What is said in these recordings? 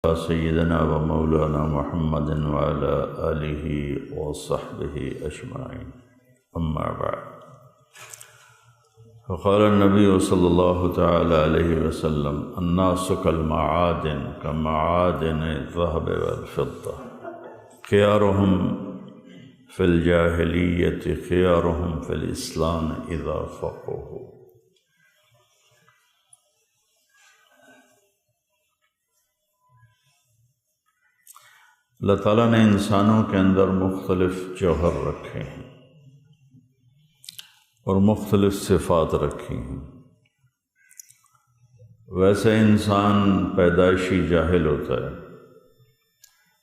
سيدنا ومولانا محمد وعلى آله وصحبه أجمعين. أما بعد، فقال النبي صلى الله تعالى عليه وسلم: الناس كالمعادن كمعادن الذهب والفضة، خيارهم في الجاهلية خيارهم في الإسلام إذا فقهوا. اللہ تعالیٰ نے انسانوں کے اندر مختلف جوہر رکھے ہیں اور مختلف صفات رکھی ہیں. ویسے انسان پیدائشی جاہل ہوتا ہے،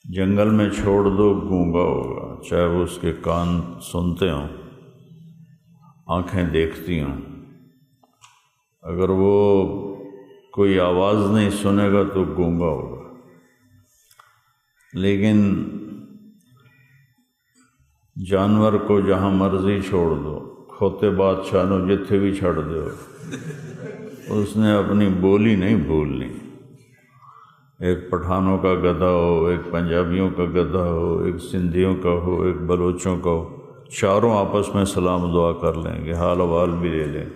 جنگل میں چھوڑ دو گونگا ہوگا، چاہے وہ اس کے کان سنتے ہوں، آنکھیں دیکھتی ہوں. اگر وہ کوئی آواز نہیں سنے گا تو گونگا ہوگا. لیکن جانور کو جہاں مرضی چھوڑ دو، کھوتے بادشاہ نو جتھے بھی چھڑ دو، اس نے اپنی بولی نہیں بھولنی. ایک پٹھانوں کا گدھا ہو، ایک پنجابیوں کا گدھا ہو، ایک سندھیوں کا ہو، ایک بلوچوں کا ہو، چاروں آپس میں سلام دعا کر لیں گے، حال احوال بھی لے لیں.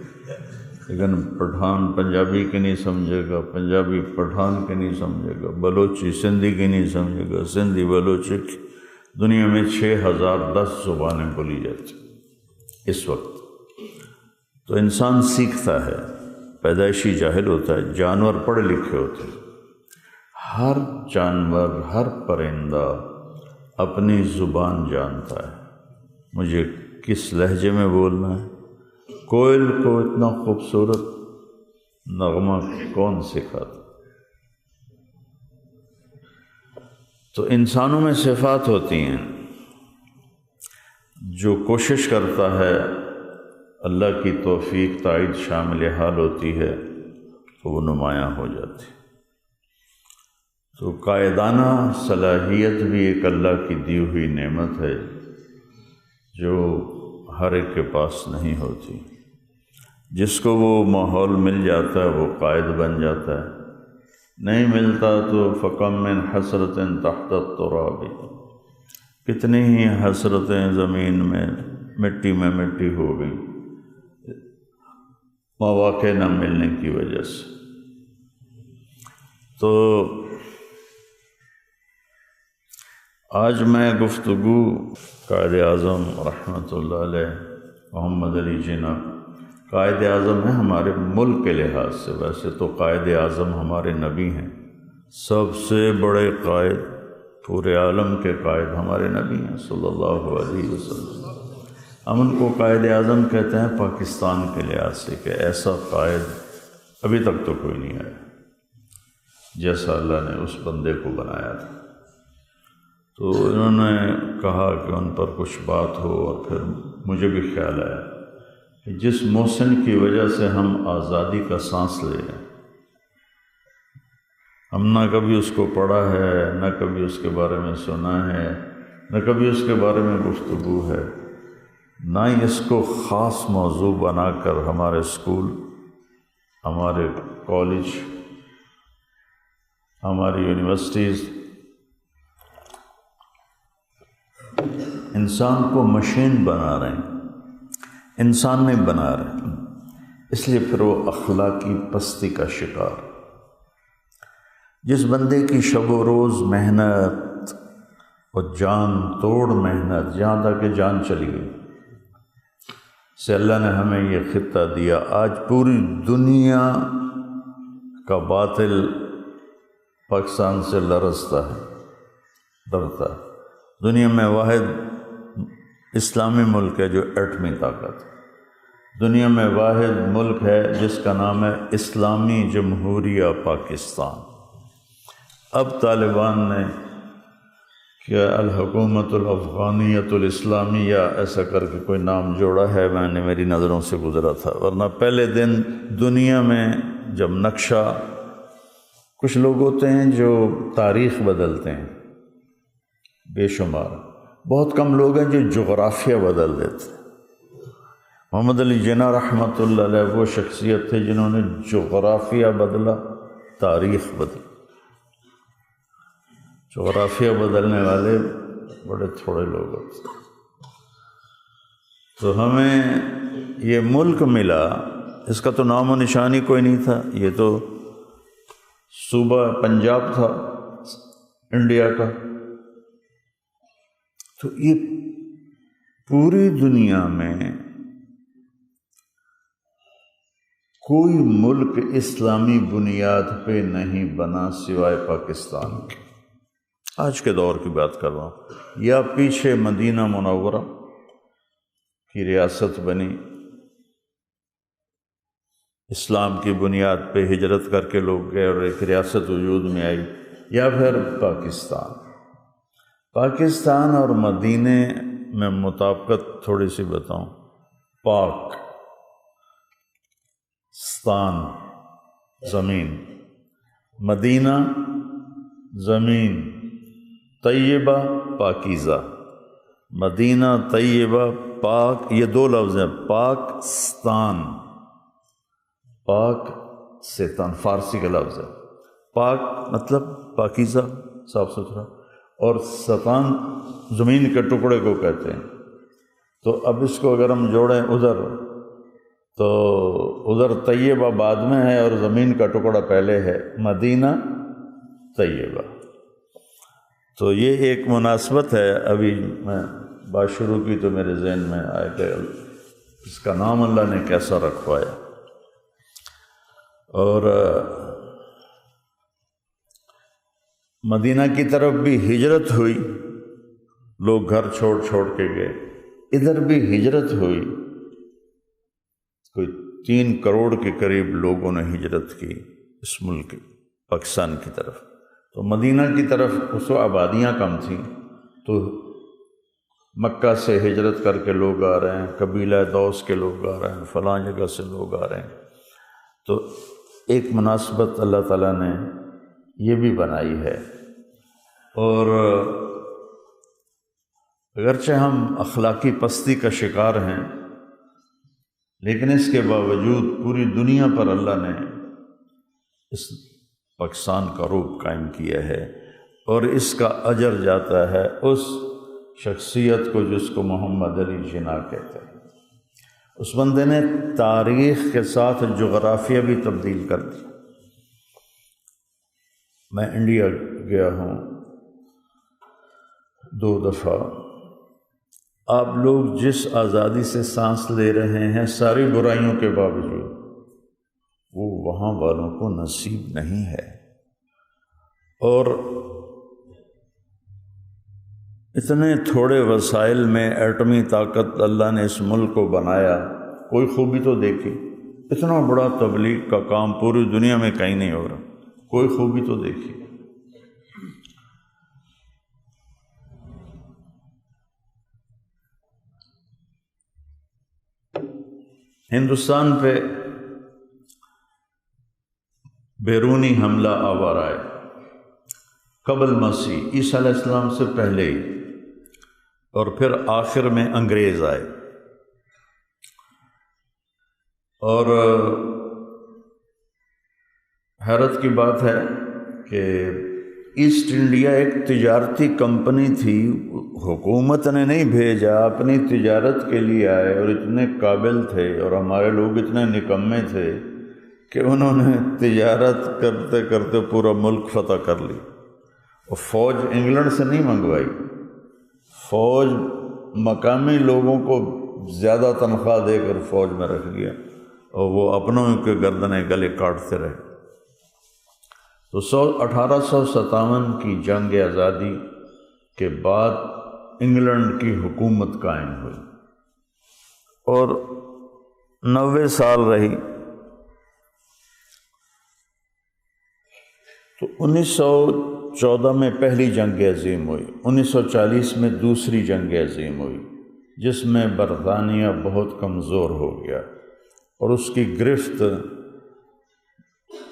لیکن پٹھان پنجابی کے نہیں سمجھے گا، پنجابی پٹھان کے نہیں سمجھے گا، بلوچی سندھی کی نہیں سمجھے گا، سندھی بلوچی کی. دنیا میں 6010 زبانیں بولی جاتی اس وقت. تو انسان سیکھتا ہے، پیدائشی جاہل ہوتا ہے. جانور پڑھے لکھے ہوتے ہیں. ہر جانور، ہر پرندہ اپنی زبان جانتا ہے. مجھے کس لہجے میں بولنا ہے. کوئل کو اتنا خوبصورت نغمہ کون سکھاتا؟ تو انسانوں میں صفات ہوتی ہیں. جو کوشش کرتا ہے، اللہ کی توفیق تائید شامل حال ہوتی ہے تو وہ نمایاں ہو جاتی. تو قائدانہ صلاحیت بھی ایک اللہ کی دی ہوئی نعمت ہے جو ہر ایک کے پاس نہیں ہوتی. جس کو وہ ماحول مل جاتا ہے وہ قائد بن جاتا ہے، نہیں ملتا تو فَكَمْ مِنْ حَسْرَةٍ تَحْتَ التُّرَابِ، کتنی ہی حسرتیں زمین میں مٹی ہو گئی مواقع نہ ملنے کی وجہ سے. تو آج میں گفتگو قائد اعظم رحمۃ اللہ علیہ محمد علی جناح، قائد اعظم ہیں ہمارے ملک کے لحاظ سے. ویسے تو قائد اعظم ہمارے نبی ہیں، سب سے بڑے قائد، پورے عالم کے قائد ہمارے نبی ہیں صلی اللہ علیہ وسلم. ہم ان کو قائد اعظم کہتے ہیں پاکستان کے لحاظ سے کہ ایسا قائد ابھی تک تو کوئی نہیں آیا جیسا اللہ نے اس بندے کو بنایا تھا. تو انہوں نے کہا کہ ان پر کچھ بات ہو، اور پھر مجھے بھی خیال آیا کہ جس محسن کی وجہ سے ہم آزادی کا سانس لے رہے ہیں، ہم نہ کبھی اس کو پڑھا ہے، نہ کبھی اس کے بارے میں سنا ہے، نہ کبھی اس کے بارے میں گفتگو ہے، نہ ہی اس کو خاص موضوع بنا کر ہمارے اسکول، ہمارے کالج، ہماری یونیورسٹیز انسان کو مشین بنا رہے ہیں، انسان نہیں بنا رہے ہیں. اس لیے پھر وہ اخلاقی پستی کا شکار. جس بندے کی شب و روز محنت اور جان توڑ محنت، جہاں تک کہ جان چلی گئی، سے اللہ نے ہمیں یہ خطہ دیا. آج پوری دنیا کا باطل پاکستان سے لرزتا ہے، ڈرتا ہے. دنیا میں واحد اسلامی ملک ہے جو ایٹمی طاقت ہے. دنیا میں واحد ملک ہے جس کا نام ہے اسلامی جمہوریہ پاکستان. اب طالبان نے کیا الحکومت الافغانیت الاسلامیہ ایسا کر کے کوئی نام جوڑا ہے، میں نے میری نظروں سے گزرا تھا. ورنہ پہلے دن دنیا میں جب نقشہ، کچھ لوگ ہوتے ہیں جو تاریخ بدلتے ہیں بے شمار، بہت کم لوگ ہیں جو جغرافیہ بدل دیتے ہیں. محمد علی جناح رحمۃ اللہ علیہ وہ شخصیت تھے جنہوں نے جغرافیہ بدلا، تاریخ بدلا. جغرافیہ بدلنے والے بڑے تھوڑے لوگ ہوتے ہیں۔ تو ہمیں یہ ملک ملا، اس کا تو نام و نشان ہی کوئی نہیں تھا۔ یہ تو صوبہ پنجاب تھا انڈیا کا۔ تو یہ پوری دنیا میں کوئی ملک اسلامی بنیاد پہ نہیں بنا سوائے پاکستان کے۔ آج کے دور کی بات کر رہا ہوں، یا پیچھے مدینہ منورہ کی ریاست بنی، اسلام کی بنیاد پہ ہجرت کر کے لوگ گئے اور ایک ریاست وجود میں آئی، یا پھر پاکستان اور مدینے میں مطابقت تھوڑی سی بتاؤں۔ پاک ستان زمین، مدینہ زمین، طیبہ پاکیزہ، مدینہ طیبہ پاک، یہ دو لفظ ہیں، پاکستان، پاک ستان فارسی کا لفظ ہے۔ پاک مطلب پاکیزہ، صاف ستھرا، اور ستان زمین کے ٹکڑے کو کہتے ہیں۔ تو اب اس کو اگر ہم جوڑیں ادھر، تو ادھر طیبہ بعد میں ہے اور زمین کا ٹکڑا پہلے ہے، مدینہ طیبہ۔ تو یہ ایک مناسبت ہے۔ ابھی میں بات شروع کی تو میرے ذہن میں آیا کہ اس کا نام اللہ نے کیسا رکھوایا۔ اور مدینہ کی طرف بھی ہجرت ہوئی، لوگ گھر چھوڑ چھوڑ کے گئے، ادھر بھی ہجرت ہوئی، کوئی 3 کروڑ کے قریب لوگوں نے ہجرت کی اس ملک پاکستان کی طرف۔ تو مدینہ کی طرف اس وقت آبادیاں کم تھیں، تو مکہ سے ہجرت کر کے لوگ آ رہے ہیں، قبیلہ دوس کے لوگ آ رہے ہیں، فلاں جگہ سے لوگ آ رہے ہیں۔ تو ایک مناسبت اللہ تعالیٰ نے یہ بھی بنائی ہے۔ اور اگرچہ ہم اخلاقی پستی کا شکار ہیں، لیکن اس کے باوجود پوری دنیا پر اللہ نے اس پاکستان کا روپ قائم کیا ہے، اور اس کا اجر جاتا ہے اس شخصیت کو جس کو محمد علی جناح کہتے ہیں۔ اس بندے نے تاریخ کے ساتھ جغرافیہ بھی تبدیل کر دیا۔ میں انڈیا گیا ہوں 2 دفعہ۔ آپ لوگ جس آزادی سے سانس لے رہے ہیں، ساری برائیوں کے باوجود، وہ وہاں والوں کو نصیب نہیں ہے۔ اور اتنے تھوڑے وسائل میں ایٹمی طاقت اللہ نے اس ملک کو بنایا۔ کوئی خوبی تو دیکھی، اتنا بڑا تبلیغ کا کام پوری دنیا میں کہیں نہیں ہو رہا، کوئی خوبی تو دیکھی۔ ہندوستان پہ بیرونی حملہ آور آئے قبل مسیح، عیسیٰ علیہ السلام سے پہلے ہی، اور پھر آخر میں انگریز آئے۔ اور حیرت کی بات ہے کہ ایسٹ انڈیا ایک تجارتی کمپنی تھی، حکومت نے نہیں بھیجا، اپنی تجارت کے لیے آئے، اور اتنے قابل تھے، اور ہمارے لوگ اتنے نکمے تھے کہ انہوں نے تجارت کرتے کرتے پورا ملک فتح کر لی۔ اور فوج انگلینڈ سے نہیں منگوائی، فوج مقامی لوگوں کو زیادہ تنخواہ دے کر فوج میں رکھ لیا، اور وہ اپنوں کے گردنیں گلے کاٹتے رہے۔ تو 1857 کی جنگ آزادی کے بعد انگلینڈ کی حکومت قائم ہوئی، اور 90 سال رہی۔ تو 1914 میں پہلی جنگ عظیم ہوئی، 1940 میں دوسری جنگ عظیم ہوئی، جس میں برطانیہ بہت کمزور ہو گیا، اور اس کی گرفت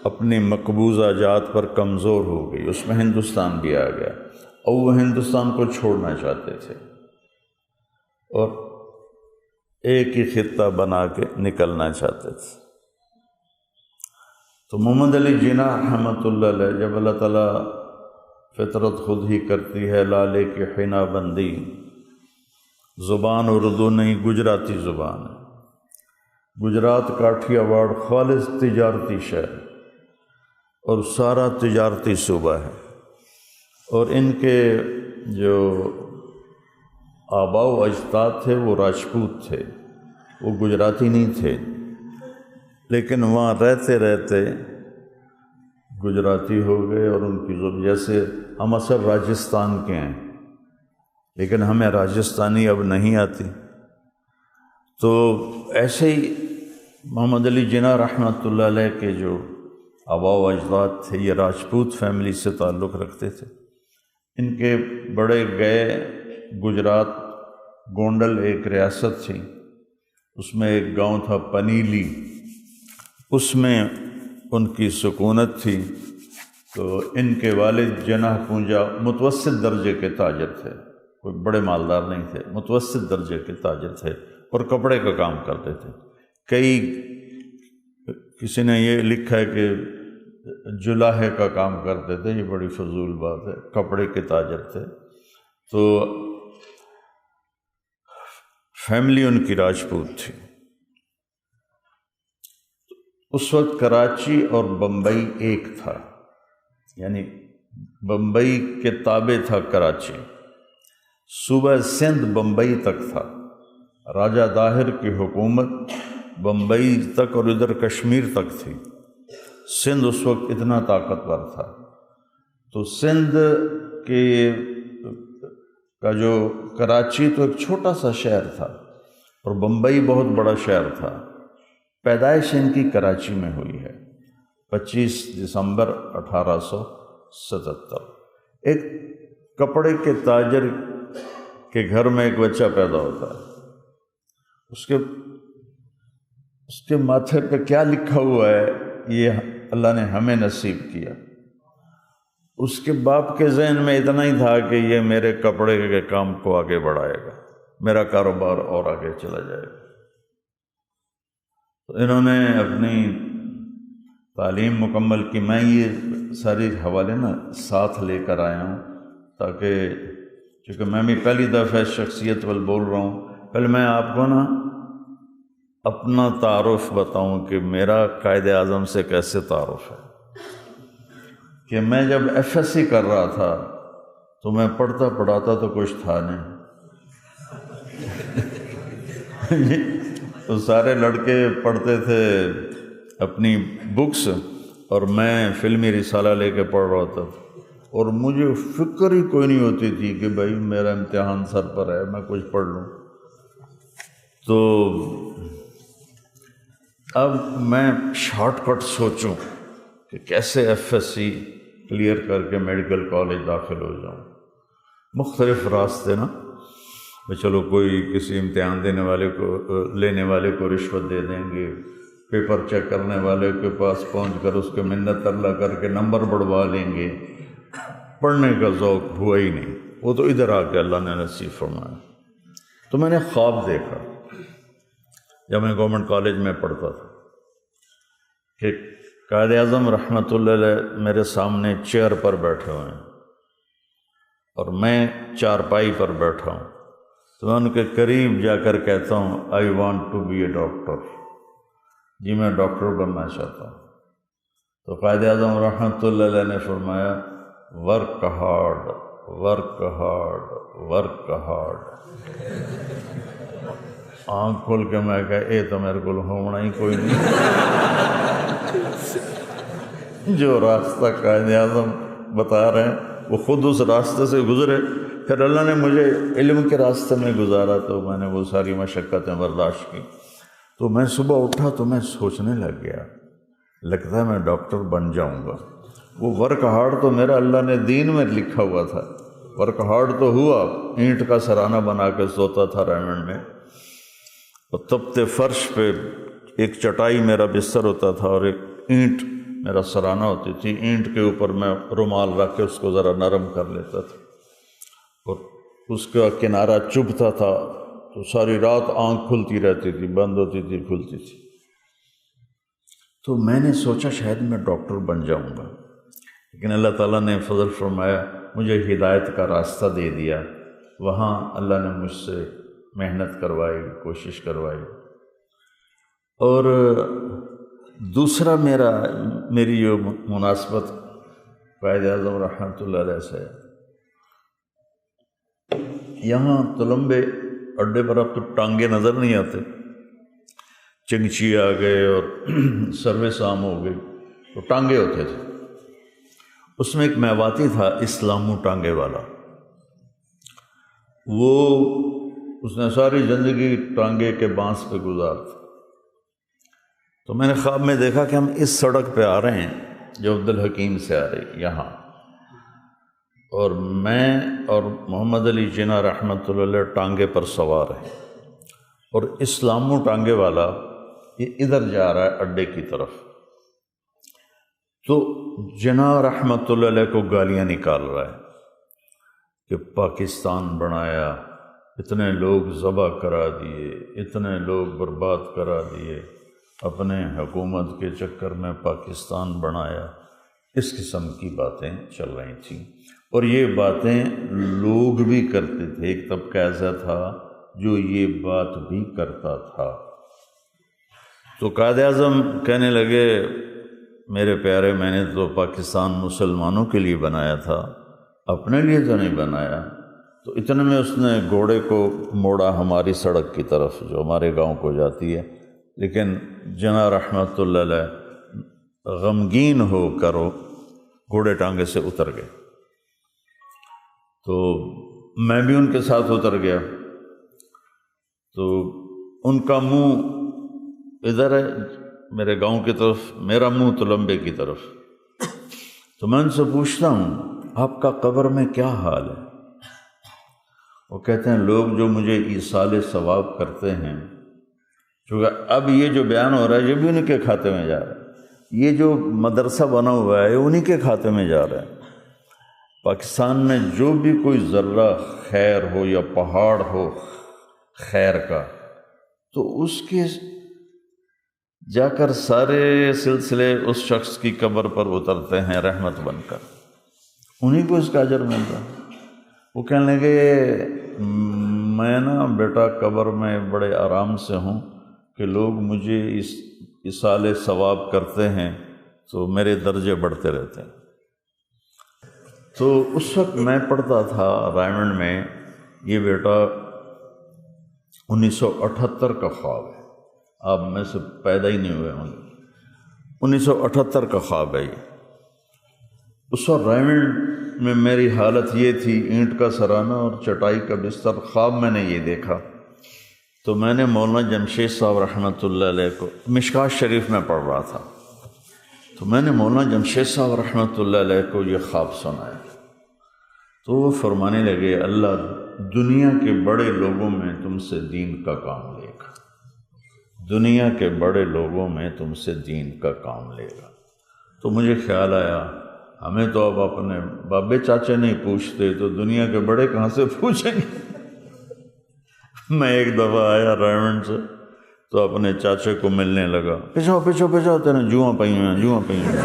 اپنی مقبوضہ جات پر کمزور ہو گئی۔ اس میں ہندوستان بھی آ گیا، اور وہ ہندوستان کو چھوڑنا چاہتے تھے، اور ایک ہی خطہ بنا کے نکلنا چاہتے تھے۔ تو محمد علی جناح رحمۃ اللہ علیہ، جب اللہ تعالیٰ فطرت خود ہی کرتی ہے لالے کی حنا بندی۔ زبان اردو نہیں گجراتی زبان ہے۔ گجرات کاٹھیا واڑ خالص تجارتی شہر اور سارا تجارتی صوبہ ہے، اور ان کے جو آباء و اجداد تھے وہ راجپوت تھے، وہ گجراتی نہیں تھے، لیکن وہاں رہتے رہتے گجراتی ہو گئے، اور ان کی جیسے ہم اصل راجستھان کے ہیں لیکن ہمیں راجستھانی اب نہیں آتی، تو ایسے ہی محمد علی جناح رحمۃ اللہ علیہ کے جو آباء و اجداد تھے یہ راجپوت فیملی سے تعلق رکھتے تھے۔ ان کے بڑے گئے گجرات، گونڈل ایک ریاست تھی، اس میں ایک گاؤں تھا پنیلی، اس میں ان کی سکونت تھی۔ تو ان کے والد جناح پونجا متوسط درجے کے تاجر تھے، کوئی بڑے مالدار نہیں تھے، متوسط درجے کے تاجر تھے اور کپڑے کا کام کرتے تھے۔ کسی نے یہ لکھا ہے کہ جلاہے کا کام کرتے تھے، یہ بڑی فضول بات ہے، کپڑے کے تاجر تھے۔ تو فیملی ان کی راجپوت تھی۔ اس وقت کراچی اور بمبئی ایک تھا، یعنی بمبئی کے تابع تھا کراچی، صوبہ سندھ بمبئی تک تھا، راجہ داہر کی حکومت بمبئی تک اور ادھر کشمیر تک تھی۔ سندھ اس وقت اتنا طاقتور تھا، تو سندھ کا جو کراچی تو ایک چھوٹا سا شہر تھا اور بمبئی بہت بڑا شہر تھا۔ پیدائش ان کی کراچی میں ہوئی ہے 25 دسمبر 1877۔ ایک کپڑے کے تاجر کے گھر میں ایک بچہ پیدا ہوتا ہے، اس کے ماتھے پہ کیا لکھا ہوا ہے یہ اللہ نے ہمیں نصیب کیا۔ اس کے باپ کے ذہن میں اتنا ہی تھا کہ یہ میرے کپڑے کے کام کو آگے بڑھائے گا، میرا کاروبار اور آگے چلا جائے گا۔ تو انہوں نے اپنی تعلیم مکمل کی۔ میں یہ ساری حوالے ساتھ لے کر آیا ہوں تاکہ، چونکہ میں بھی پہلی دفعہ شخصیت وال بول رہا ہوں، پہلے میں آپ کو اپنا تعارف بتاؤں کہ میرا قائد اعظم سے کیسے تعارف ہے۔ کہ میں جب FSC کر رہا تھا تو میں پڑھاتا تو کچھ تھا نہیں تو سارے لڑکے پڑھتے تھے اپنی بکس اور میں فلمی رسالہ لے کے پڑھ رہا تھا، اور مجھے فکر ہی کوئی نہیں ہوتی تھی کہ بھائی میرا امتحان سر پر ہے، میں کچھ پڑھ لوں۔ تو اب میں شارٹ کٹ سوچوں کہ کیسے FSC کلیئر کر کے میڈیکل کالج داخل ہو جاؤں۔ مختلف راستے چلو کوئی کسی امتحان لینے والے کو رشوت دے دیں گے، پیپر چیک کرنے والے کے پاس پہنچ کر اس کے منت ترلا کر کے نمبر بڑھوا لیں گے۔ پڑھنے کا ذوق ہوا ہی نہیں، وہ تو ادھر آ کے اللہ نے نصیب فرمایا۔ تو میں نے خواب دیکھا جب میں گورنمنٹ کالج میں پڑھتا تھا کہ قائد اعظم رحمۃ اللہ علیہ میرے سامنے چیئر پر بیٹھے ہوئے ہیں اور میں چارپائی پر بیٹھا ہوں، تو میں ان کے قریب جا کر کہتا ہوں I want to be a doctor, جی میں ڈاکٹر بننا چاہتا ہوں۔ تو قائد اعظم رحمۃ اللہ علیہ نے فرمایا work hard work hard work hard. آنکھ کھول کے میں کہا اے تو میرے کو ہونا ہی کوئی نہیں۔ جو راستہ قائد اعظم بتا رہے ہیں وہ خود اس راستے سے گزرے، پھر اللہ نے مجھے علم کے راستے میں گزارا تو میں نے وہ ساری مشقتیں برداشت کی۔ تو میں صبح اٹھا تو میں سوچنے لگ گیا، لگتا ہے میں ڈاکٹر بن جاؤں گا۔ وہ ورک ہارڈ تو میرا اللہ نے دین میں لکھا ہوا تھا، ورک ہارڈ تو ہوا، اینٹ کا سرانہ بنا کے سوتا تھا ریمنڈ میں، اور تپتے فرش پہ ایک چٹائی میرا بستر ہوتا تھا اور ایک اینٹ میرا سرانہ ہوتی تھی، اینٹ کے اوپر میں رومال رکھ کے اس کو ذرا نرم کر لیتا تھا اور اس کا کنارہ چبھتا تھا تو ساری رات آنکھ کھلتی رہتی تھی، بند ہوتی تھی کھلتی تھی۔ تو میں نے سوچا شاید میں ڈاکٹر بن جاؤں گا، لیکن اللہ تعالیٰ نے فضل فرمایا، مجھے ہدایت کا راستہ دے دیا، وہاں اللہ نے مجھ سے محنت کروائی، کوشش کروائی۔ اور دوسرا میری جو مناسبت قائد اعظم رحمۃ اللہ علیہ سے، یہاں تلمبے اڈے پر اب تو ٹانگے نظر نہیں آتے، چنگچی آ گئے اور سروس عام ہو گئی، تو ٹانگے ہوتے تھے۔ اس میں ایک میواتی تھا اسلامو ٹانگے والا، اس نے ساری زندگی ٹانگے کے بانس پہ گزارتی۔ تو میں نے خواب میں دیکھا کہ ہم اس سڑک پہ آ رہے ہیں جو عبدالحکیم سے آ رہی یہاں، اور میں اور محمد علی جناح رحمۃ اللہ علیہ ٹانگے پر سوار ہیں، اور اسلامو ٹانگے والا یہ ادھر جا رہا ہے اڈے کی طرف۔ تو جناح رحمۃ اللہ علیہ کو گالیاں نکال رہا ہے کہ پاکستان بنایا، اتنے لوگ ذبح کرا دیے، اتنے لوگ برباد کرا دیے، اپنے حکومت کے چکر میں پاکستان بنایا، اس قسم کی باتیں چل رہی تھیں۔ اور یہ باتیں لوگ بھی کرتے تھے، ایک طبقہ ایسا تھا جو یہ بات بھی کرتا تھا۔ تو قائد اعظم کہنے لگے، میرے پیارے، میں نے تو پاکستان مسلمانوں کے لیے بنایا تھا، اپنے لیے تو نہیں بنایا۔ تو اتنے میں اس نے گھوڑے کو موڑا ہماری سڑک کی طرف جو ہمارے گاؤں کو جاتی ہے، لیکن جناح رحمۃ اللہ علیہ غمگین ہو کر گھوڑے ٹانگے سے اتر گئے۔ تو میں بھی ان کے ساتھ اتر گیا، تو ان کا منہ ادھر ہے میرے گاؤں کی طرف، میرا منہ تلمبے کی طرف۔ تو میں ان سے پوچھتا ہوں، آپ کا قبر میں کیا حال ہے؟ وہ کہتے ہیں، لوگ جو مجھے ایصال ثواب کرتے ہیں، چونکہ اب یہ جو بیان ہو رہا ہے یہ بھی انہی کے کھاتے میں جا رہا ہے، یہ جو مدرسہ بنا ہوا ہے انہی کے کھاتے میں جا رہا ہے۔ پاکستان میں جو بھی کوئی ذرہ خیر ہو یا پہاڑ ہو خیر کا، تو اس کے جا کر سارے سلسلے اس شخص کی قبر پر اترتے ہیں رحمت بن کر، انہی کو اس کا اجر ملتا ہے۔ وہ کہنے لگے، میں نا بیٹا قبر میں بڑے آرام سے ہوں کہ لوگ مجھے اس ایصال ثواب کرتے ہیں تو میرے درجے بڑھتے رہتے ہیں۔ تو اس وقت میں پڑھتا تھا رائمنڈ میں، یہ بیٹا 1978 کا خواب ہے، آپ میں سے پیدا ہی نہیں ہوئے ہوں گے، 1978 کا خواب ہے یہ۔ اس وقت رائمنڈ میں میری حالت یہ تھی، اینٹ کا سرانہ اور چٹائی کا بستر، خواب میں نے یہ دیکھا۔ تو میں نے مولانا جمشید صاحب رحمۃ اللہ علیہ کو، مشکوٰۃ شریف میں پڑھ رہا تھا، تو میں نے مولانا جمشید صاحب رحمۃ اللہ علیہ کو یہ خواب سنایا۔ تو وہ فرمانے لگے، اللہ دنیا کے بڑے لوگوں میں تم سے دین کا کام لے گا، دنیا کے بڑے لوگوں میں تم سے دین کا کام لے گا۔ تو مجھے خیال آیا، ہمیں تو اب اپنے بابے چاچے نہیں پوچھتے تو دنیا کے بڑے کہاں سے پوچھیں گے۔ میں ایک دفعہ آیا رائمنڈ سے تو اپنے چاچے کو ملنے لگا، پیچھو پیچھو پیچھو، تیرے جواں پئی ہیں، جواں پئی ہیں۔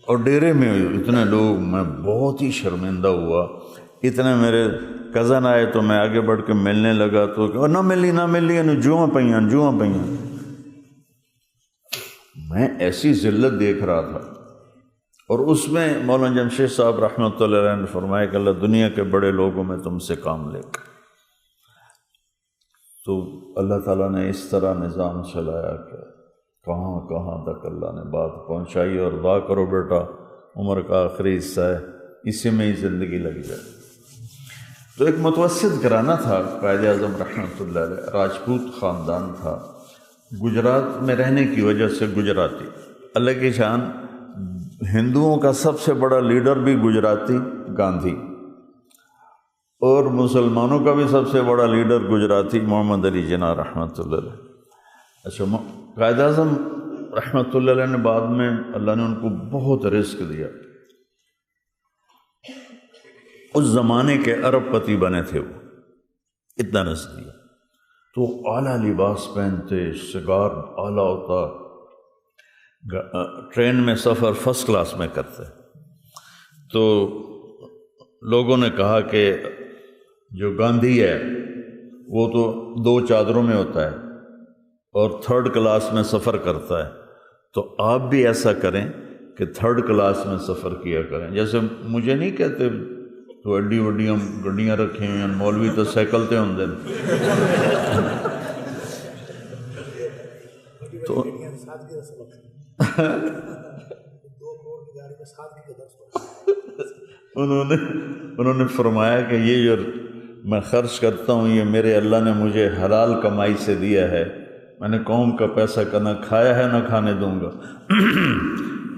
اور ڈیرے میں اتنے لوگ، میں بہت ہی شرمندہ ہوا۔ اتنے میرے کزن آئے تو میں آگے بڑھ کے ملنے لگا تو نہ ملی جواں پئی ہیں، جواں پئی ہیں۔ میں ایسی ذلت دیکھ رہا تھا، اور اس میں مولانا جمشید صاحب رحمۃ اللہ علیہ نے فرمایا کہ اللہ دنیا کے بڑے لوگوں میں تم سے کام لے گا۔ تو اللہ تعالیٰ نے اس طرح نظام چلایا کہ کہاں کہاں تک اللہ نے بات پہنچائی، اور دعا کرو بیٹا عمر کا آخری حصہ ہے، اسی میں ہی زندگی لگ جائے۔ تو ایک متوسط گھرانہ تھا قائد اعظم رحمۃ اللہ علیہ، راجپوت خاندان تھا، گجرات میں رہنے کی وجہ سے گجراتی، اللہ کی شان، ہندوؤں کا سب سے بڑا لیڈر بھی گجراتی گاندھی، اور مسلمانوں کا بھی سب سے بڑا لیڈر گجراتی محمد علی جناح رحمۃ اللہ علیہ۔ اچھا، قائد اعظم رحمۃ اللہ علیہ نے بعد میں اللہ نے ان کو بہت رزق دیا، اس زمانے کے ارب پتی بنے تھے، وہ اتنا رزق دیا۔ تو اعلیٰ لباس پہنتے، سگار اعلیٰ ہوتا، ٹرین میں سفر فرسٹ کلاس میں کرتے، تو لوگوں نے کہا کہ جو گاندھی ہے وہ تو 2 چادروں میں ہوتا ہے اور 3rd کلاس میں سفر کرتا ہے، تو آپ بھی ایسا کریں کہ 3rd کلاس میں سفر کیا کریں۔ جیسے مجھے نہیں کہتے تو ایڈی وڈیاں گڈیاں رکھی ہوئی ہیں، مولوی تو سائیکل تے ہوندے تو انہوں نے فرمایا کہ یہ جو میں خرچ کرتا ہوں یہ میرے اللہ نے مجھے حلال کمائی سے دیا ہے، میں نے قوم کا پیسہ نہ کھایا ہے نہ کھانے دوں گا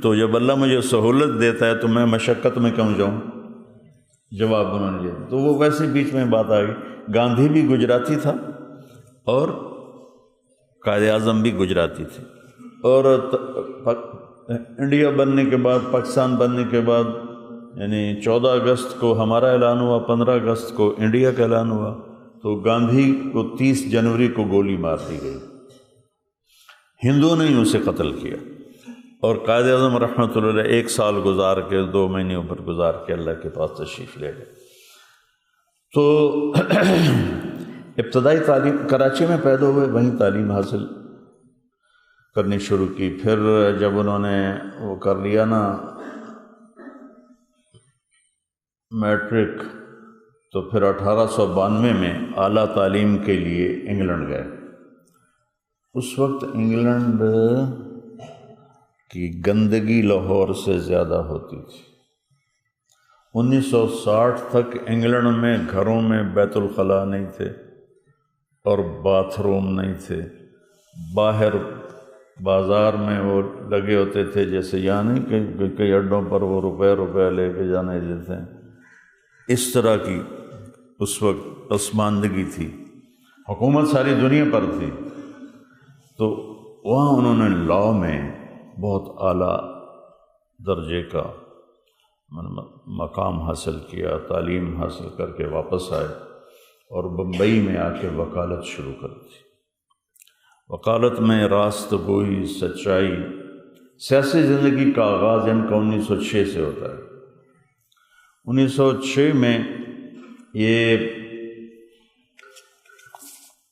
تو جب اللہ مجھے سہولت دیتا ہے تو میں مشقت میں کیوں جاؤں؟ جواب انہوں نے دیا۔ تو وہ ویسے بیچ میں بات آ گئی، گاندھی بھی گجراتی تھا اور قائد اعظم بھی گجراتی تھے، اور انڈیا بننے کے بعد، پاکستان بننے کے بعد، یعنی 14 اگست کو ہمارا اعلان ہوا، 15 اگست کو انڈیا کا اعلان ہوا، تو گاندھی کو 30 جنوری کو گولی مار دی گئی، ہندوؤں نے ہی اسے قتل کیا، اور قائد اعظم رحمۃ اللہ علیہ 1 سال گزار کے 2 مہینے اوپر گزار کے اللہ کے پاس تشریف لے گئے۔ تو ابتدائی تعلیم کراچی میں پیدا ہوئے، وہیں تعلیم حاصل کرنی شروع کی۔ پھر جب انہوں نے وہ کر لیا نا میٹرک، تو پھر 1892 میں اعلیٰ تعلیم کے لیے انگلینڈ گئے۔ اس وقت انگلینڈ کی گندگی لاہور سے زیادہ ہوتی تھی۔ 1960 تک انگلینڈ میں گھروں میں بیت الخلاء نہیں تھے اور باتھ روم نہیں تھے، باہر بازار میں وہ لگے ہوتے تھے، جیسے یہاں نہیں کہ کئی اڈوں پر وہ روپے لے کے جانے دیتے ہیں، اس طرح کی اس وقت پسماندگی تھی، حکومت ساری دنیا پر تھی۔ تو وہاں انہوں نے لاء میں بہت اعلیٰ درجے کا مقام حاصل کیا، تعلیم حاصل کر کے واپس آئے اور بمبئی میں آ کے وکالت شروع کر دی۔ وکالت میں راست گوئی، سچائی، سیاسی زندگی کا آغاز ان کا 1906 سے ہوتا ہے۔ 1906 میں یہ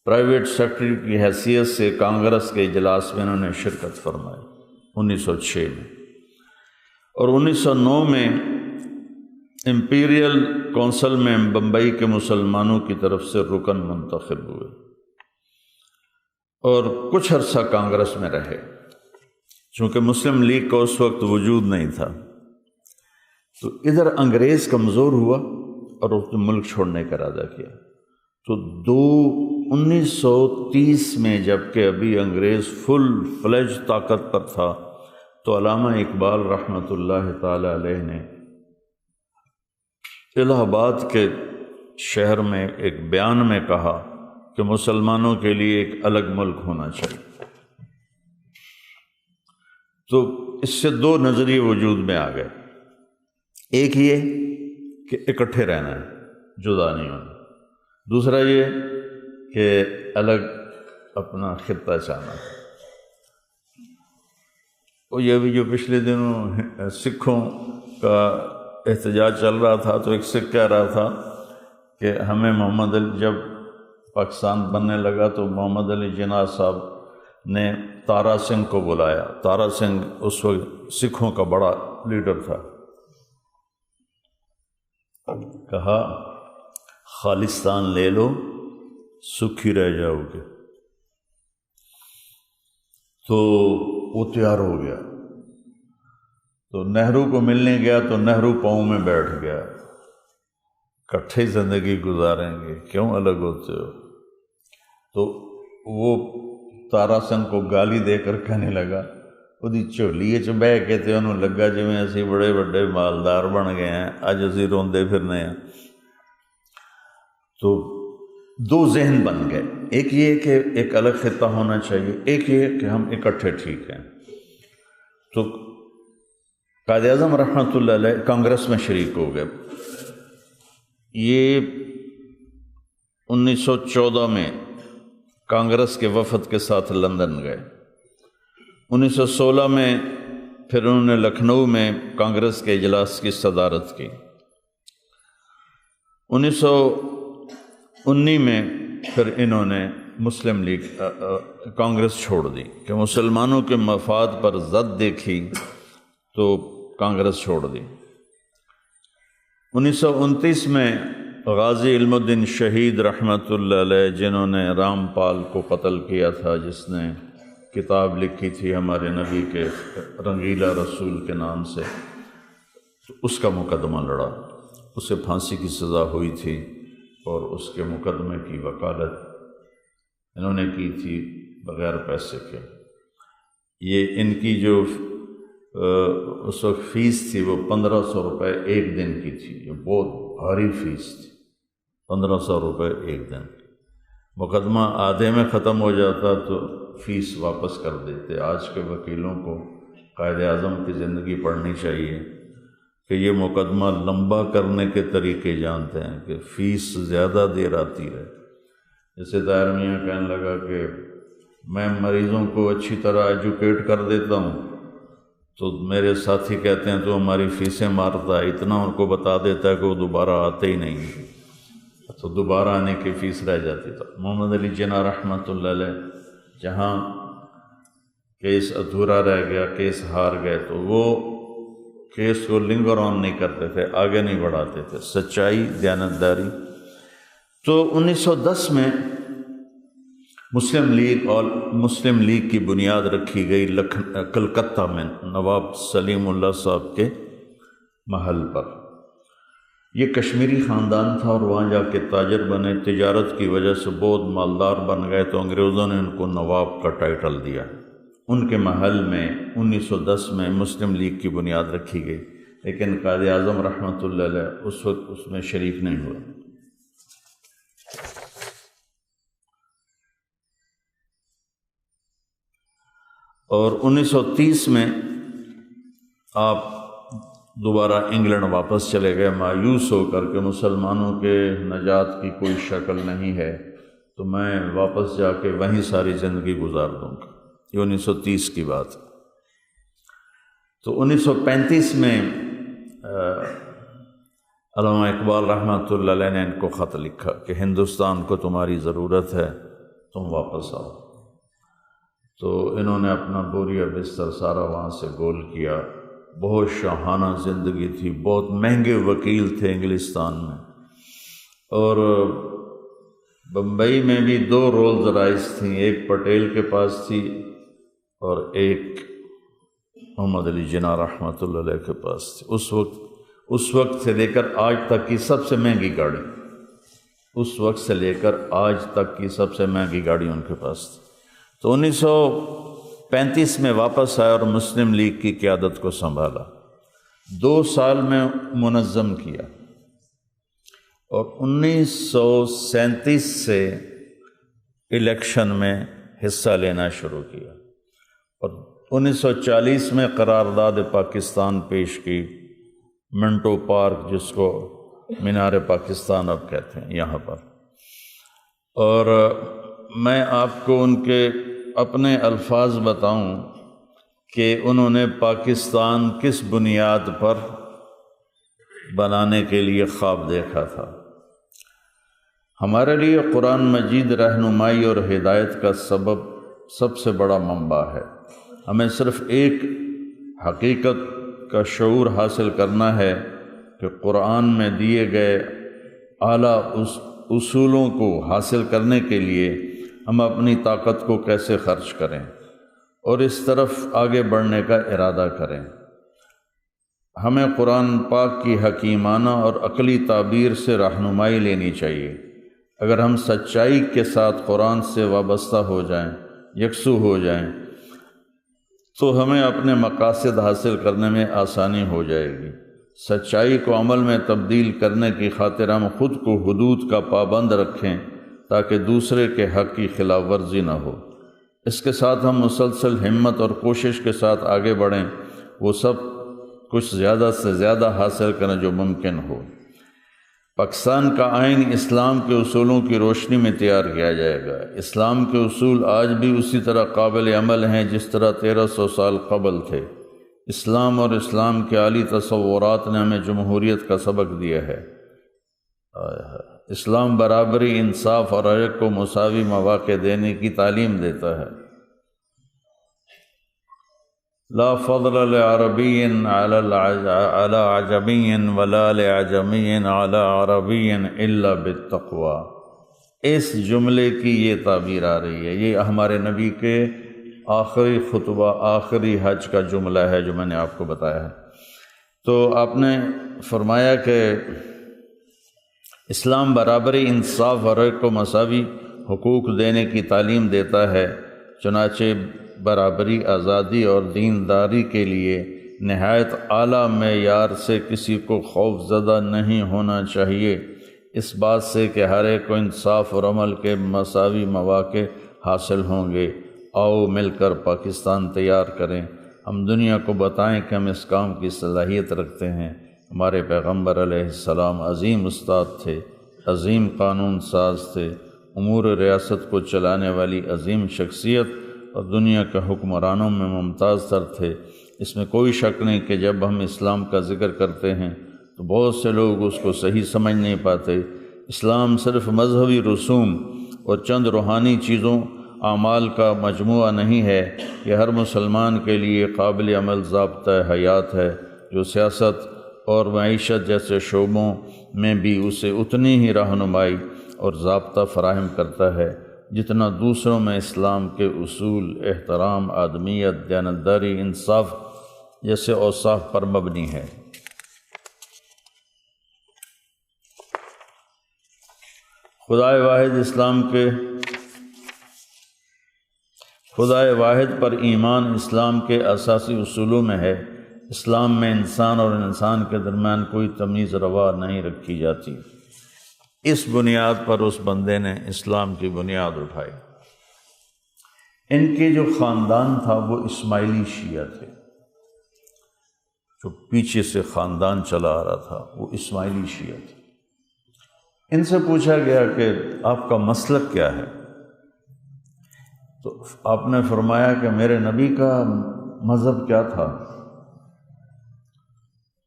پرائیویٹ سیکرٹری کی حیثیت سے کانگریس کے اجلاس میں انہوں نے شرکت فرمائی 1906 میں، اور 1909 میں امپیریل کونسل میں بمبئی کے مسلمانوں کی طرف سے رکن منتخب ہوئے اور کچھ عرصہ کانگریس میں رہے، چونکہ مسلم لیگ کا اس وقت وجود نہیں تھا۔ تو ادھر انگریز کمزور ہوا اور اس نے ملک چھوڑنے کا ارادہ کیا۔ تو 1930 میں جب کہ ابھی انگریز فل فلیج طاقت پر تھا، تو علامہ اقبال رحمۃ اللہ تعالی علیہ نے الہ آباد کے شہر میں ایک بیان میں کہا کہ مسلمانوں کے لیے ایک الگ ملک ہونا چاہیے۔ تو اس سے 2 نظریے وجود میں آ گئے، ایک یہ کہ اکٹھے رہنا ہے، جدا نہیں ہونا، دوسرا یہ کہ الگ اپنا خطہ چاہنا ہے۔ اور یہ بھی جو پچھلے دنوں سکھوں کا احتجاج چل رہا تھا، تو ایک سکھ کہہ رہا تھا کہ ہمیں محمد علی جب پاکستان بننے لگا تو محمد علی جناح صاحب نے تارا سنگھ کو بلایا۔ تارا سنگھ اس وقت سکھوں کا بڑا لیڈر تھا، کہا خالصتان لے لو، سکھی رہ جاؤ گے۔ تو وہ تیار ہو گیا، تو نہرو کو ملنے گیا تو نہرو پاؤں میں بیٹھ گیا، کٹھے زندگی گزاریں گے، کیوں الگ ہوتے ہو؟ تو وہ تارا سنگھ کو گالی دے کر کہنے لگا، وہ جھولی چ بہ کے تے انہوں لگا جویں اسی بڑے بڑے مالدار بن گئے ہیں، اج اسی روندے پھرنے ہیں۔ تو 2 ذہن بن گئے، ایک یہ کہ ایک الگ خطہ ہونا چاہیے، ایک یہ کہ ہم اکٹھے ٹھیک ہیں۔ تو قائد اعظم رحمۃ اللہ علیہ کانگریس میں شریک ہو گئے۔ یہ 1914 میں کانگریس کے وفد کے ساتھ لندن گئے۔ 1916 میں پھر انہوں نے لکھنؤ میں کانگریس کے اجلاس کی صدارت کی۔ 1919 میں پھر انہوں نے مسلم لیگ کانگریس چھوڑ دی کہ مسلمانوں کے مفاد پر ضد دیکھی تو کانگریس چھوڑ دی۔ 1929 میں غازی علم الدین شہید رحمۃ اللہ علیہ، جنہوں نے رام پال کو قتل کیا تھا، جس نے کتاب لکھی تھی ہمارے نبی کے رنگیلا رسول کے نام سے، تو اس کا مقدمہ لڑا، اسے پھانسی کی سزا ہوئی تھی اور اس کے مقدمے کی وکالت انہوں نے کی تھی بغیر پیسے کے۔ یہ ان کی جو اس وقت فیس تھی وہ 1500 روپے ایک دن کی تھی، یہ بہت بھاری فیس تھی، 1500 روپے ایک دن۔ مقدمہ آدھے میں ختم ہو جاتا تو فیس واپس کر دیتے۔ آج کے وکیلوں کو قائد اعظم کی زندگی پڑھنی چاہیے کہ یہ مقدمہ لمبا کرنے کے طریقے جانتے ہیں کہ فیس زیادہ دیر آتی ہے۔ جیسے طاہر میاں کہنے لگا کہ میں مریضوں کو اچھی طرح ایجوکیٹ کر دیتا ہوں، تو میرے ساتھی کہتے ہیں تو ہماری فیسیں مارتا ہے، اتنا ان کو بتا دیتا ہے کہ وہ دوبارہ آتے ہی نہیں، تو دوبارہ آنے کی فیس رہ جاتی تھا۔ محمد علی جناح رحمۃ اللہ علیہ جہاں کیس ادھورا رہ گیا، کیس ہار گئے، تو وہ کیس کو لنگر آن نہیں کرتے تھے، آگے نہیں بڑھاتے تھے، سچائی، دیانتداری۔ تو 1910 میں مسلم لیگ کی بنیاد رکھی گئی کلکتہ میں نواب سلیم اللہ صاحب کے محل پر۔ یہ کشمیری خاندان تھا اور وہاں جا کے تاجر بنے، تجارت کی وجہ سے بہت مالدار بن گئے، تو انگریزوں نے ان کو نواب کا ٹائٹل دیا۔ ان کے محل میں 1910 میں مسلم لیگ کی بنیاد رکھی گئی، لیکن قائد اعظم رحمۃ اللہ علیہ اس وقت اس میں شریک نہیں ہوا۔ اور 1930 میں آپ دوبارہ انگلینڈ واپس چلے گئے، مایوس ہو کر کے مسلمانوں کے نجات کی کوئی شکل نہیں ہے، تو میں واپس جا کے وہیں ساری زندگی گزار دوں گا۔ یہ 1930 کی بات ہے۔ تو 1935 میں علامہ اقبال رحمۃ اللہ علیہ نے ان کو خط لکھا کہ ہندوستان کو تمہاری ضرورت ہے، تم واپس آؤ۔ تو انہوں نے اپنا بوریا بستر سارا وہاں سے گول کیا۔ بہت شاہانہ زندگی تھی، بہت مہنگے وکیل تھے انگلستان میں، اور بمبئی میں بھی 2 رولز رائس تھیں، ایک پٹیل کے پاس تھی اور ایک محمد علی جناح رحمۃ اللہ علیہ کے پاس تھی۔ اس وقت سے لے کر آج تک کی سب سے مہنگی گاڑی، اس وقت سے لے کر آج تک کی سب سے مہنگی گاڑی ان کے پاس تھی۔ تو 1935 میں واپس آیا اور مسلم لیگ کی قیادت کو سنبھالا، 2 سال میں منظم کیا، اور 1937 سے الیکشن میں حصہ لینا شروع کیا، اور 1940 میں قرارداد پاکستان پیش کی، منٹو پارک جس کو مینار پاکستان اب کہتے ہیں یہاں پر۔ اور میں آپ کو ان کے اپنے الفاظ بتاؤں کہ انہوں نے پاکستان کس بنیاد پر بنانے کے لیے خواب دیکھا تھا۔ ہمارے لیے قرآن مجید رہنمائی اور ہدایت کا سب سے بڑا منبع ہے۔ ہمیں صرف ایک حقیقت کا شعور حاصل کرنا ہے کہ قرآن میں دیے گئے اعلیٰ اصولوں کو حاصل کرنے کے لیے ہم اپنی طاقت کو کیسے خرچ کریں اور اس طرف آگے بڑھنے کا ارادہ کریں۔ ہمیں قرآن پاک کی حکیمانہ اور عقلی تعبیر سے رہنمائی لینی چاہیے۔ اگر ہم سچائی کے ساتھ قرآن سے وابستہ ہو جائیں، یکسو ہو جائیں، تو ہمیں اپنے مقاصد حاصل کرنے میں آسانی ہو جائے گی۔ سچائی کو عمل میں تبدیل کرنے کی خاطر ہم خود کو حدود کا پابند رکھیں تاکہ دوسرے کے حق کی خلاف ورزی نہ ہو۔ اس کے ساتھ ہم مسلسل ہمت اور کوشش کے ساتھ آگے بڑھیں، وہ سب کچھ زیادہ سے زیادہ حاصل کریں جو ممکن ہو۔ پاکستان کا آئین اسلام کے اصولوں کی روشنی میں تیار کیا جائے گا۔ اسلام کے اصول آج بھی اسی طرح قابل عمل ہیں جس طرح 1300 سال قبل تھے۔ اسلام اور اسلام کے عالی تصورات نے ہمیں جمہوریت کا سبق دیا ہے۔ اسلام برابری، انصاف اور ہر ایک کو مساوی مواقع دینے کی تعلیم دیتا ہے۔ لا فضل لعربی علی عجمی ولا لعجمی علی عربی الا بالتقوی۔ اس جملے کی یہ تعبیر آ رہی ہے، یہ ہمارے نبی کے آخری خطبہ، آخری حج کا جملہ ہے جو میں نے آپ کو بتایا ہے۔ تو آپ نے فرمایا کہ اسلام برابری، انصاف اور ہر ایک کو مساوی حقوق دینے کی تعلیم دیتا ہے، چنانچہ برابری، آزادی اور دینداری کے لیے نہایت اعلیٰ معیار سے کسی کو خوف زدہ نہیں ہونا چاہیے، اس بات سے کہ ہر ایک کو انصاف اور عمل کے مساوی مواقع حاصل ہوں گے۔ آؤ مل کر پاکستان تیار کریں، ہم دنیا کو بتائیں کہ ہم اس کام کی صلاحیت رکھتے ہیں۔ ہمارے پیغمبر علیہ السلام عظیم استاد تھے، عظیم قانون ساز تھے، امور ریاست کو چلانے والی عظیم شخصیت اور دنیا کے حکمرانوں میں ممتاز تر تھے۔ اس میں کوئی شک نہیں کہ جب ہم اسلام کا ذکر کرتے ہیں تو بہت سے لوگ اس کو صحیح سمجھ نہیں پاتے۔ اسلام صرف مذہبی رسوم اور چند روحانی چیزوں، اعمال کا مجموعہ نہیں ہے، یہ ہر مسلمان کے لیے قابل عمل ضابطہ حیات ہے جو سیاست اور معیشت جیسے شعبوں میں بھی اسے اتنی ہی رہنمائی اور ضابطہ فراہم کرتا ہے جتنا دوسروں میں اسلام کے اصول، احترام، آدمیت، دیانتداری، انصاف جیسے اوصاف پر مبنی ہے۔ خدائے واحد پر ایمان اسلام کے اساسی اصولوں میں ہے۔ اسلام میں انسان اور انسان کے درمیان کوئی تمیز روا نہیں رکھی جاتی۔ اس بنیاد پر اس بندے نے اسلام کی بنیاد اٹھائی۔ ان کے جو خاندان تھا وہ اسماعیلی شیعہ تھے، جو پیچھے سے خاندان چلا آ رہا تھا وہ اسماعیلی شیعہ تھے۔ ان سے پوچھا گیا کہ آپ کا مسلک کیا ہے؟ تو آپ نے فرمایا کہ میرے نبی کا مذہب کیا تھا،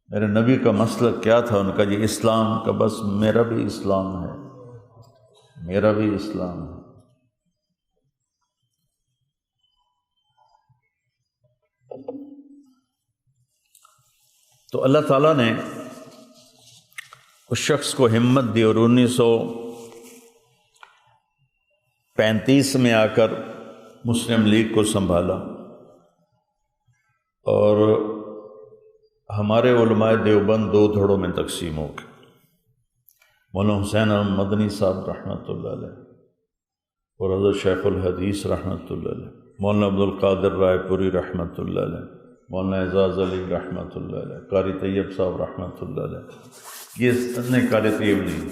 میرے نبی کا مسلک کیا تھا؟ ان کا یہ اسلام کا، بس میرا بھی اسلام ہے، میرا بھی اسلام ہے۔ تو اللہ تعالیٰ نے اس شخص کو ہمت دی اور 1935 میں آ کر مسلم لیگ کو سنبھالا، اور ہمارے علماء دیوبند دو دھڑوں میں تقسیم ہو گئے۔ مولانا حسین احمد مدنی صاحب رحمۃ اللہ علیہ اور حضرت شیخ الحدیث رحمۃ اللہ علیہ، مولانا عبدالقادر رائے پوری رحمۃ اللہ علیہ، مولانا اعزاز علی رحمۃ اللہ علیہ، قاری طیب صاحب رحمۃ اللہ علیہ، یہ نہیں قاری طیب نہیں،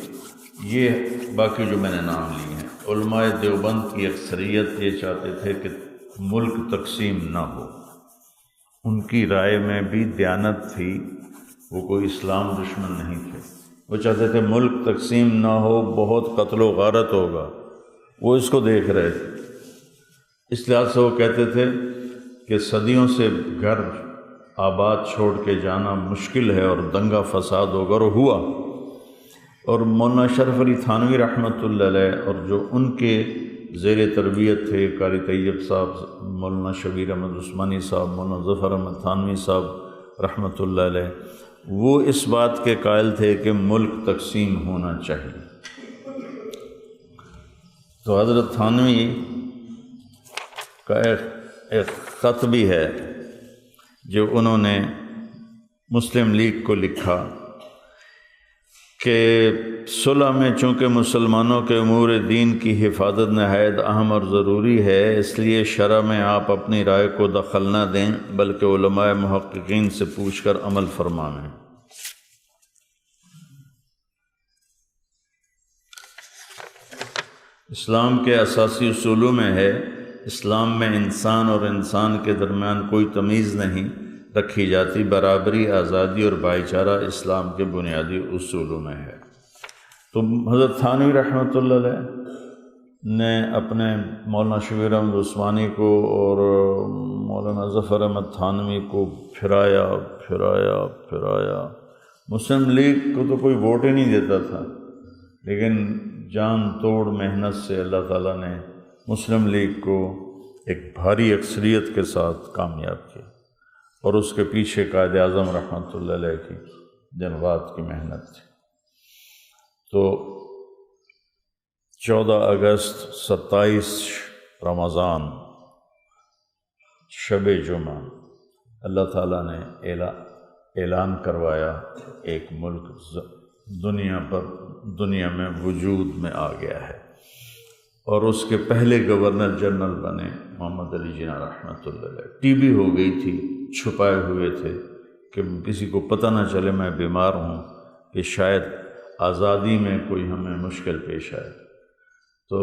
یہ باقی جو میں نے نام لیے ہیں۔ علماء دیوبند کی اکثریت یہ چاہتے تھے کہ ملک تقسیم نہ ہو، ان کی رائے میں بھی دیانت تھی، وہ کوئی اسلام دشمن نہیں تھے، وہ چاہتے تھے ملک تقسیم نہ ہو، بہت قتل و غارت ہوگا، وہ اس کو دیکھ رہے تھے۔ اس لحاظ سے وہ کہتے تھے کہ صدیوں سے گھر آباد چھوڑ کے جانا مشکل ہے اور دنگا فساد ہوگا، اور ہوا۔ اور مولانا شرف علی تھانوی رحمۃ اللہ علیہ اور جو ان کے زیر تربیت تھے، قاری طیب صاحب، مولانا شبیر احمد عثمانی صاحب، مولانا ظفر احمد تھانوی صاحب رحمۃ اللہ علیہ، وہ اس بات کے قائل تھے کہ ملک تقسیم ہونا چاہیے۔ تو حضرت تھانوی کا ایک خط بھی ہے جو انہوں نے مسلم لیگ کو لکھا کہ صلح میں چونکہ مسلمانوں کے امور دین کی حفاظت نہایت اہم اور ضروری ہے، اس لیے شرع میں آپ اپنی رائے کو دخل نہ دیں بلکہ علماء محققین سے پوچھ کر عمل فرمائیں۔ اسلام کے اساسی اصولوں میں ہے، اسلام میں انسان اور انسان کے درمیان کوئی تمیز نہیں رکھی جاتی، برابری، آزادی اور بھائی چارہ اسلام کے بنیادی اصولوں میں ہے۔ تو حضرت تھانوی رحمۃ اللہ علیہ نے اپنے مولانا شبیر احمد عثمانی کو اور مولانا ظفر احمد تھانوی کو پھرایا. مسلم لیگ کو تو کوئی ووٹ ہی نہیں دیتا تھا، لیکن جان توڑ محنت سے اللہ تعالیٰ نے مسلم لیگ کو ایک بھاری اکثریت کے ساتھ کامیاب کیا، اور اس کے پیچھے قائد اعظم رحمۃ اللہ علیہ کی دن رات کی محنت تھی. تو 14 اگست 27 رمضان شب جمعہ اللہ تعالیٰ نے اعلان کروایا ایک ملک دنیا میں وجود میں آ گیا ہے، اور اس کے پہلے گورنر جنرل بنے محمد علی جناح رحمۃ اللہ علیہ. ٹی بی ہو گئی تھی، چھپائے ہوئے تھے کہ کسی کو پتہ نہ چلے میں بیمار ہوں، کہ شاید آزادی میں کوئی ہمیں مشکل پیش آئے. تو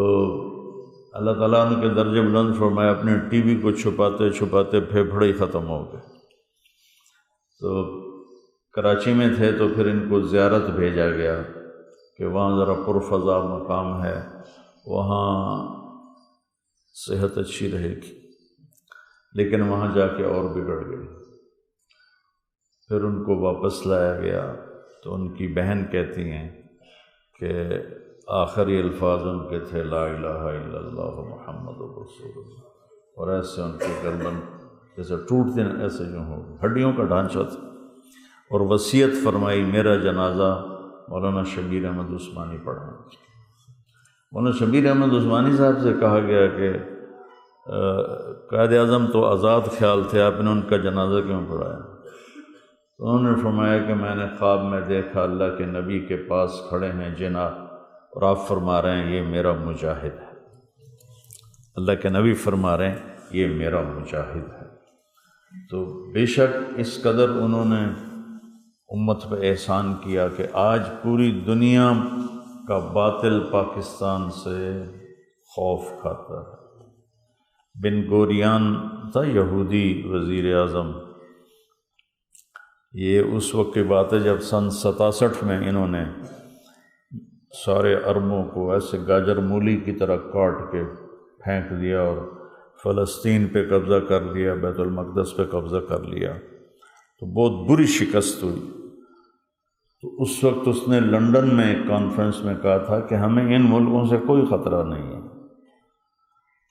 اللہ تعالیٰ نے کے درجے بلند فرمایا، اپنے ٹی بی کو چھپاتے چھپاتے پھیپھڑے ہی ختم ہو گئے. تو کراچی میں تھے تو پھر ان کو زیارت بھیجا گیا کہ وہاں ذرا پرفضا مقام ہے، وہاں صحت اچھی رہے گی، لیکن وہاں جا کے اور بگڑ گئی. پھر ان کو واپس لایا گیا تو ان کی بہن کہتی ہیں کہ آخری الفاظ ان کے تھے لا الہ الا اللہ محمد رسول اللہ، اور ایسے ان کے گردن جیسے ٹوٹتے ہیں ایسے جو ہو، ہڈیوں کا ڈھانچہ تھا. اور وصیت فرمائی میرا جنازہ مولانا شبیر احمد عثمانی پڑھائیں. مولانا شبیر احمد عثمانی صاحب سے کہا گیا کہ قائد اعظم تو آزاد خیال تھے، آپ نے ان کا جنازہ کیوں پڑھایا؟ تو انہوں نے فرمایا کہ میں نے خواب میں دیکھا اللہ کے نبی کے پاس کھڑے ہیں جناب، اور آپ فرما رہے ہیں یہ میرا مجاہد ہے. اللہ کے نبی فرما رہے ہیں یہ میرا مجاہد ہے. تو بے شک اس قدر انہوں نے امت پہ احسان کیا کہ آج پوری دنیا کا باطل پاکستان سے خوف کھاتا ہے. بن گوریان تھا یہودی وزیر اعظم، یہ اس وقت کی بات ہے جب سن 67 میں انہوں نے سارے عربوں کو ایسے گاجر مولی کی طرح کاٹ کے پھینک دیا اور فلسطین پہ قبضہ کر لیا، بیت المقدس پہ قبضہ کر لیا. تو بہت بری شکست ہوئی. تو اس وقت اس نے لندن میں ایک کانفرنس میں کہا تھا کہ ہمیں ان ملکوں سے کوئی خطرہ نہیں ہے،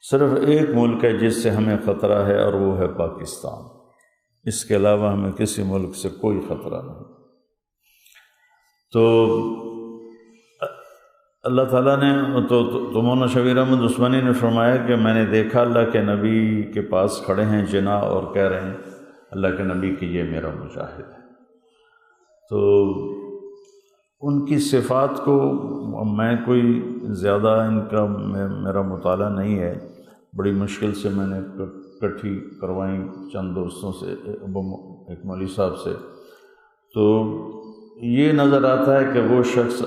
صرف ایک ملک ہے جس سے ہمیں خطرہ ہے اور وہ ہے پاکستان، اس کے علاوہ ہمیں کسی ملک سے کوئی خطرہ نہیں. تو اللہ تعالیٰ نے تو مولانا شبیر احمد عثمانی نے فرمایا کہ میں نے دیکھا اللہ کے نبی کے پاس کھڑے ہیں جناح اور کہہ رہے ہیں اللہ کے نبی کی یہ میرا مجاہد ہے. تو ان کی صفات کو میں کوئی زیادہ ان کا میرا مطالعہ نہیں ہے، بڑی مشکل سے میں نے اکٹھی کروائیں چند دوستوں سے، ایک مولوی صاحب سے. تو یہ نظر آتا ہے کہ وہ شخص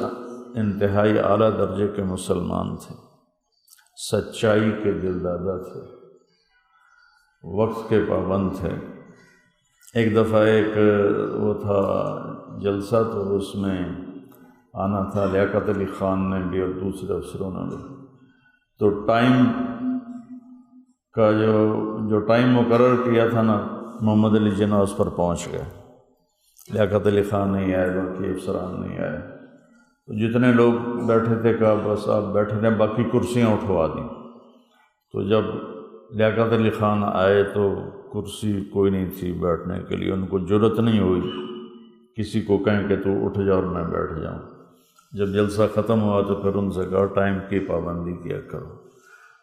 انتہائی اعلیٰ درجے کے مسلمان تھے، سچائی کے دلدادہ تھے، وقت کے پابند تھے. ایک دفعہ ایک وہ تھا جلسہ، تو اس میں آنا تھا لیاقت علی خان نے بھی اور دوسرے افسروں نے بھی. تو ٹائم کا جو ٹائم مقرر کیا تھا نا، محمد علی جناح اس پر پہنچ گئے. لیاقت علی خان نہیں آئے، باقی افسران نہیں آئے. تو جتنے لوگ بیٹھے تھے کہا بس آپ بیٹھے تھے، باقی کرسیاں اٹھوا دیں. تو جب لیاقت علی خان آئے تو کرسی کوئی نہیں تھی بیٹھنے کے لیے، ان کو جرأت نہیں ہوئی کسی کو کہیں کہ تو اٹھ جا اور میں بیٹھ جاؤں. جب جلسہ ختم ہوا تو پھر ان سے کہا ٹائم کی پابندی کیا کرو.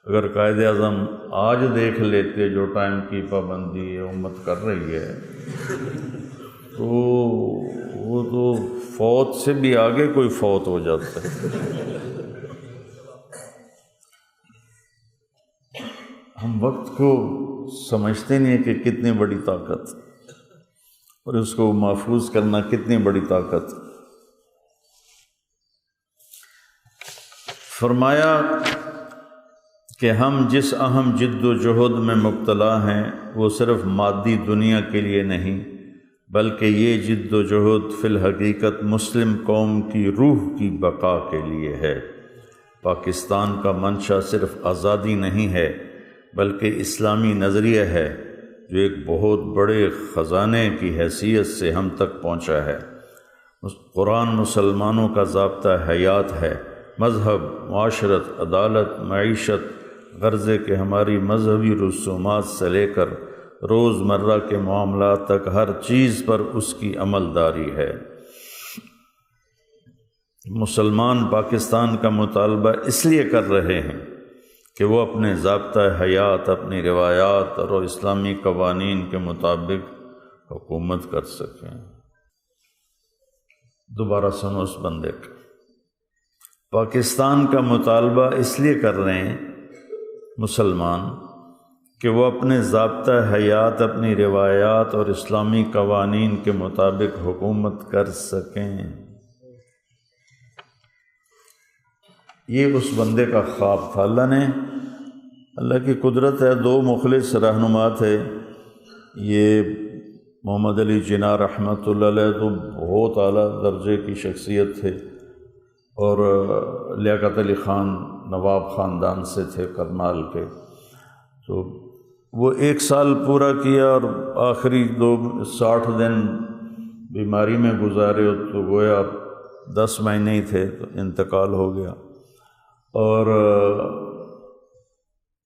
اگر قائد اعظم آج دیکھ لیتے جو ٹائم کی پابندی امت کر رہی ہے، تو وہ تو فوت سے بھی آگے کوئی فوت ہو جاتا ہے. ہم وقت کو سمجھتے نہیں ہیں کہ کتنی بڑی طاقت، اور اس کو محفوظ کرنا کتنی بڑی طاقت. فرمایا کہ ہم جس اہم جد و جہد میں مبتلا ہیں وہ صرف مادی دنیا کے لیے نہیں بلکہ یہ جد و جہد فی الحقیقت مسلم قوم کی روح کی بقا کے لیے ہے۔ پاکستان کا منشا صرف آزادی نہیں ہے بلکہ اسلامی نظریہ ہے جو ایک بہت بڑے خزانے کی حیثیت سے ہم تک پہنچا ہے۔ قرآن مسلمانوں کا ضابطہ حیات ہے، مذہب، معاشرت، عدالت، معیشت، غرضے کہ ہماری مذہبی رسومات سے لے کر روز مرہ کے معاملات تک ہر چیز پر اس کی عمل داری ہے۔ مسلمان پاکستان کا مطالبہ اس لیے کر رہے ہیں کہ وہ اپنے ضابطہ حیات، اپنی روایات اور اسلامی قوانین کے مطابق حکومت کر سکیں۔ دوبارہ سنو اس بندے کا، پاکستان کا مطالبہ اس لیے کر رہے ہیں مسلمان کہ وہ اپنے ضابطہ حیات، اپنی روایات اور اسلامی قوانین کے مطابق حکومت کر سکیں۔ یہ اس بندے کا خواب تھا۔ اللہ کی قدرت ہے، دو مخلص رہنما تھے، یہ محمد علی جناح رحمۃ اللہ علیہ تو بہت اعلیٰ درجے کی شخصیت تھے، اور لیاقت علی خان نواب خاندان سے تھے کرنال کے، تو وہ 1 سال پورا کیا اور آخری 60 دن بیماری میں گزارے، تو گویا 10 مہینے ہی تھے تو انتقال ہو گیا۔ اور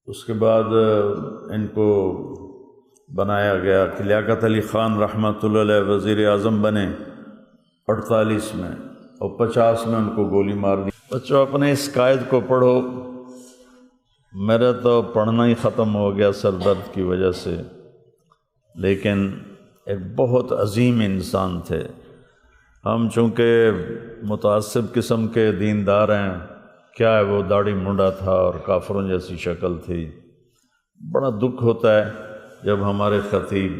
اس کے بعد ان کو بنایا گیا کہ لیاقت علی خان رحمۃ اللہ علیہ وزیر اعظم بنے 48 میں، اور 50 میں ان کو گولی مار دی۔ بچوں اپنے اس قائد کو پڑھو، میرا تو پڑھنا ہی ختم ہو گیا سر درد کی وجہ سے، لیکن ایک بہت عظیم انسان تھے۔ ہم چونکہ متعصب قسم کے دیندار ہیں، کیا ہے وہ داڑھی منڈا تھا اور کافروں جیسی شکل تھی۔ بڑا دکھ ہوتا ہے جب ہمارے خطیب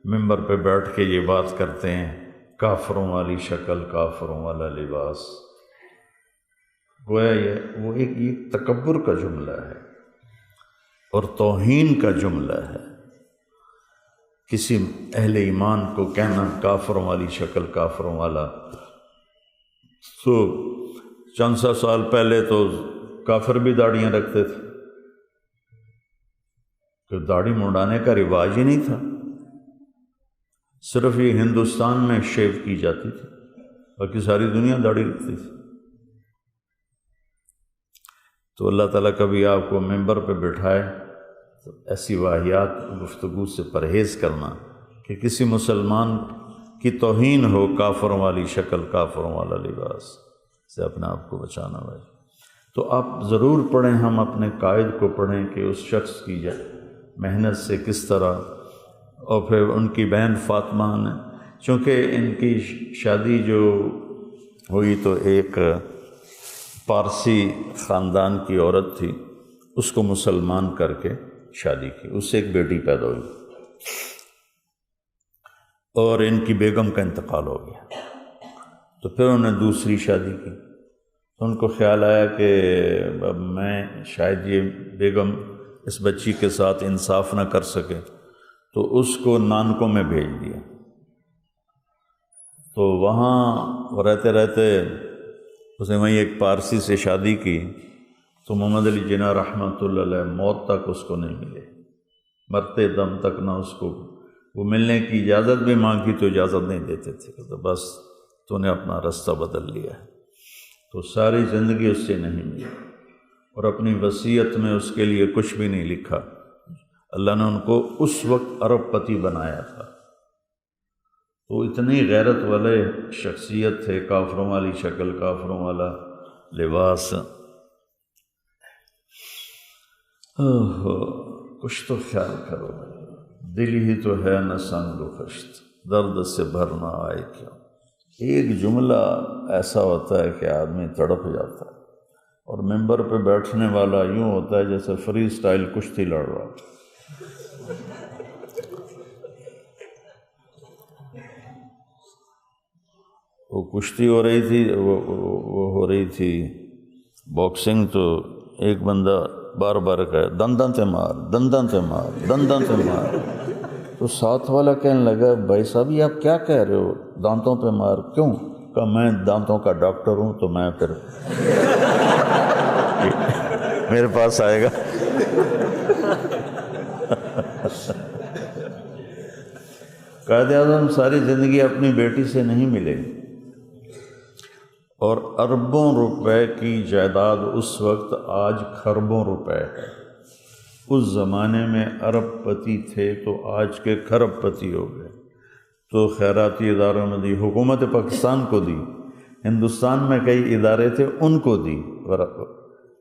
ممبر پہ بیٹھ کے یہ بات کرتے ہیں، کافروں والی شکل، کافروں والا لباس۔ گویا وہ ایک تکبر کا جملہ ہے اور توہین کا جملہ ہے، کسی اہل ایمان کو کہنا کافروں والی شکل، کافروں والا۔ تو چند سو سال پہلے تو کافر بھی داڑیاں رکھتے تھے، کہ داڑھی منڈانے کا رواج ہی نہیں تھا، صرف یہ ہندوستان میں شیو کی جاتی تھی، باقی ساری دنیا داڑھی رکھتی تھی۔ تو اللہ تعالیٰ کبھی آپ کو ممبر پہ بٹھائے تو ایسی واہیات گفتگو سے پرہیز کرنا کہ کسی مسلمان کی توہین ہو، کافروں والی شکل، کافروں والا لباس سے اپنے آپ کو بچانا بھائی۔ تو آپ ضرور پڑھیں، ہم اپنے قائد کو پڑھیں کہ اس شخص کی محنت سے کس طرح، اور پھر ان کی بہن فاطمہ نے، چونکہ ان کی شادی جو ہوئی تو ایک پارسی خاندان کی عورت تھی، اس کو مسلمان کر کے شادی کی، اس سے ایک بیٹی پیدا ہوئی، اور ان کی بیگم کا انتقال ہو گیا، تو پھر انہوں نے دوسری شادی کی۔ تو ان کو خیال آیا کہ اب میں شاید یہ بیگم اس بچی کے ساتھ انصاف نہ کر سکے، تو اس کو نانکوں میں بھیج دیا۔ تو وہاں رہتے رہتے اس نے وہیں ایک پارسی سے شادی کی، تو محمد علی جناح رحمۃ اللہ علیہ موت تک اس کو نہیں ملے، مرتے دم تک نہ اس کو، وہ ملنے کی اجازت بھی مانگی تو اجازت نہیں دیتے تھے، تو بس تو نے اپنا رستہ بدل لیا ہے۔ تو ساری زندگی اس سے نہیں ملی، اور اپنی وصیت میں اس کے لیے کچھ بھی نہیں لکھا۔ اللہ نے ان کو اس وقت ارب پتی بنایا تھا، تو اتنی غیرت والے شخصیت تھے، کافروں والی شکل، کافروں والا لباس۔ کچھ تو خیال کرو، دل ہی تو ہے نہ سنگ و خشت، درد سے بھرنا آئے کیا۔ ایک جملہ ایسا ہوتا ہے کہ آدمی تڑپ جاتا ہے، اور ممبر پہ بیٹھنے والا یوں ہوتا ہے جیسے فری سٹائل کشتی لڑ رہا۔ وہ کشتی ہو رہی تھی، وہ ہو رہی تھی باکسنگ، تو ایک بندہ بار بار کہے دندن تے مار، دندن تے مار، دندن تے مار۔ تو ساتھ والا کہنے لگا بھائی صاحب یہ آپ کیا کہہ رہے ہو، دانتوں پہ مار؟ کیوں؟ کہ میں دانتوں کا ڈاکٹر ہوں تو میں پھر میرے پاس آئے گا۔ قائد اعظم ساری زندگی اپنی بیٹی سے نہیں ملے، اور اربوں روپے کی جائیداد اس وقت آج کھربوں روپے ہے۔ اس زمانے میں ارب پتی تھے تو آج کے کھرب پتی ہو گئے۔ تو خیراتی اداروں میں دی، حکومت پاکستان کو دی، ہندوستان میں کئی ادارے تھے ان کو دی،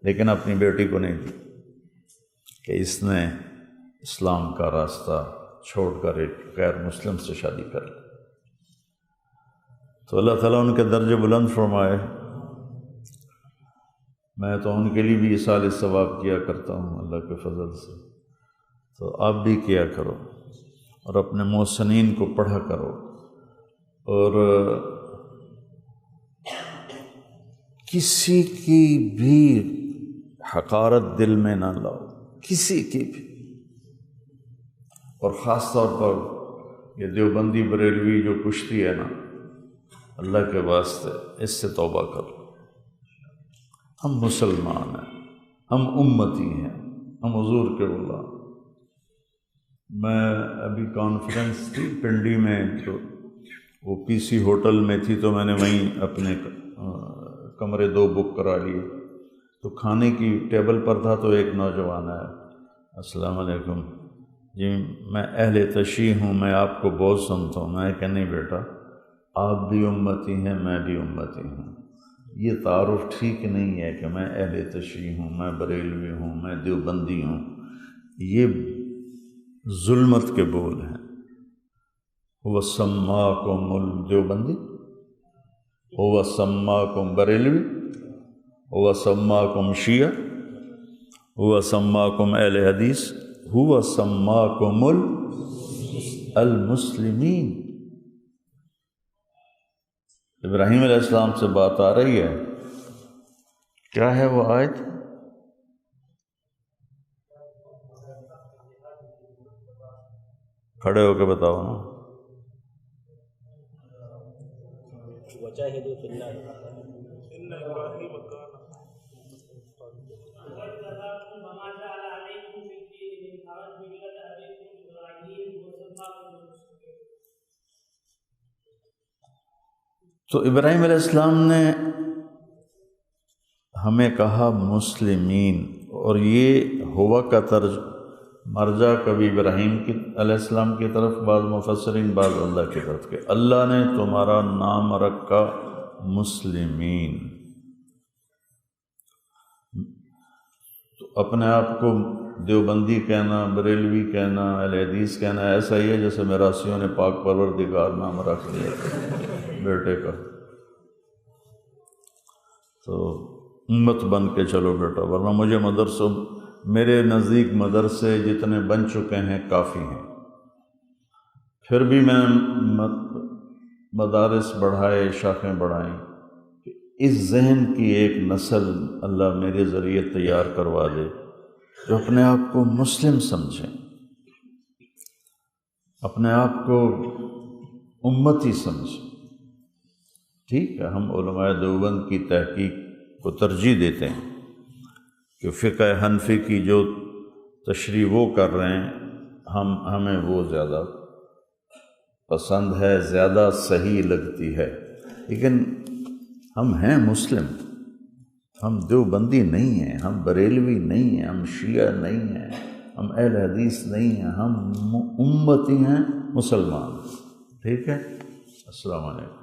لیکن اپنی بیٹی کو نہیں دی کہ اس نے اسلام کا راستہ چھوڑ کر ایک غیر مسلم سے شادی کر لی۔ تو اللہ تعالیٰ ان کے درجے بلند فرمائے۔ میں تو ان کے لیے بھی ایصال ثواب کیا کرتا ہوں اللہ کے فضل سے، تو آپ بھی کیا کرو اور اپنے محسنین کو پڑھا کرو، اور کسی کی بھی حقارت دل میں نہ لاؤ، کسی کی بھی، اور خاص طور پر یہ دیوبندی بریلوی جو کشتی ہے نا، اللہ کے واسطے اس سے توبہ کرو۔ ہم مسلمان ہیں، ہم امتی ہیں، ہم حضور کے غلام۔ میں ابھی کانفرنس تھی پنڈی میں، تو وہ پی سی ہوٹل میں تھی، تو میں نے وہیں اپنے کمرے 2 بک کرا لیے۔ تو کھانے کی ٹیبل پر تھا تو ایک نوجوان آیا، السلام علیکم جی، میں اہل تشیع ہوں، میں آپ کو بہت سنتا ہوں۔ میں کہ نہیں بیٹا، آپ بھی امتی ہیں، میں بھی امتی ہوں، یہ تعارف ٹھیک نہیں ہے کہ میں اہل تشیع ہوں، میں بریلوی ہوں، میں دیوبندی ہوں، یہ ظلمت کے بول ہیں۔ هو سماکم الدیوبندی، هو سماکم بریلوی، هو سماکم شیعہ، هو سماکم اہل حدیث، هو سماکم المسلمین۔ ابراہیم علیہ السلام سے بات آ رہی ہے، کیا ہے وہ آیت؟ کھڑے ہو کے بتاؤ نا۔ تو ابراہیم علیہ السلام نے ہمیں کہا مسلمین، اور یہ ہوا کا مرجع کبھی ابراہیم علیہ السلام کی طرف، بعض مفسرین بعض اللہ کی طرف، کہ اللہ نے تمہارا نام رکھا مسلمین۔ تو اپنے آپ کو دیوبندی کہنا، بریلوی کہنا، اہل حدیث کہنا ایسا ہی ہے جیسے میراثیوں نے پاک پروردگار نام رکھ لیا بیٹے کا۔ تو امت بن کے چلو بیٹا، ورنہ مجھے مدرسوں، میرے نزدیک مدرسے جتنے بن چکے ہیں کافی ہیں۔ پھر بھی میں مدارس بڑھائے، شاخیں بڑھائیں، کہ اس ذہن کی ایک نسل اللہ میرے ذریعے تیار کروا دے جو اپنے آپ کو مسلم سمجھیں، اپنے آپ کو امتی سمجھیں۔ ٹھیک ہے، ہم علماء دیوبند کی تحقیق کو ترجیح دیتے ہیں کہ فقہ حنفی کی جو تشریح وہ کر رہے ہیں، ہمیں وہ زیادہ پسند ہے، زیادہ صحیح لگتی ہے، لیکن ہم ہیں مسلم، ہم دیوبندی نہیں ہیں، ہم بریلوی نہیں ہیں، ہم شیعہ نہیں ہیں، ہم اہل حدیث نہیں ہیں، ہم امتی ہیں، مسلمان۔ ٹھیک ہے، السلام علیکم۔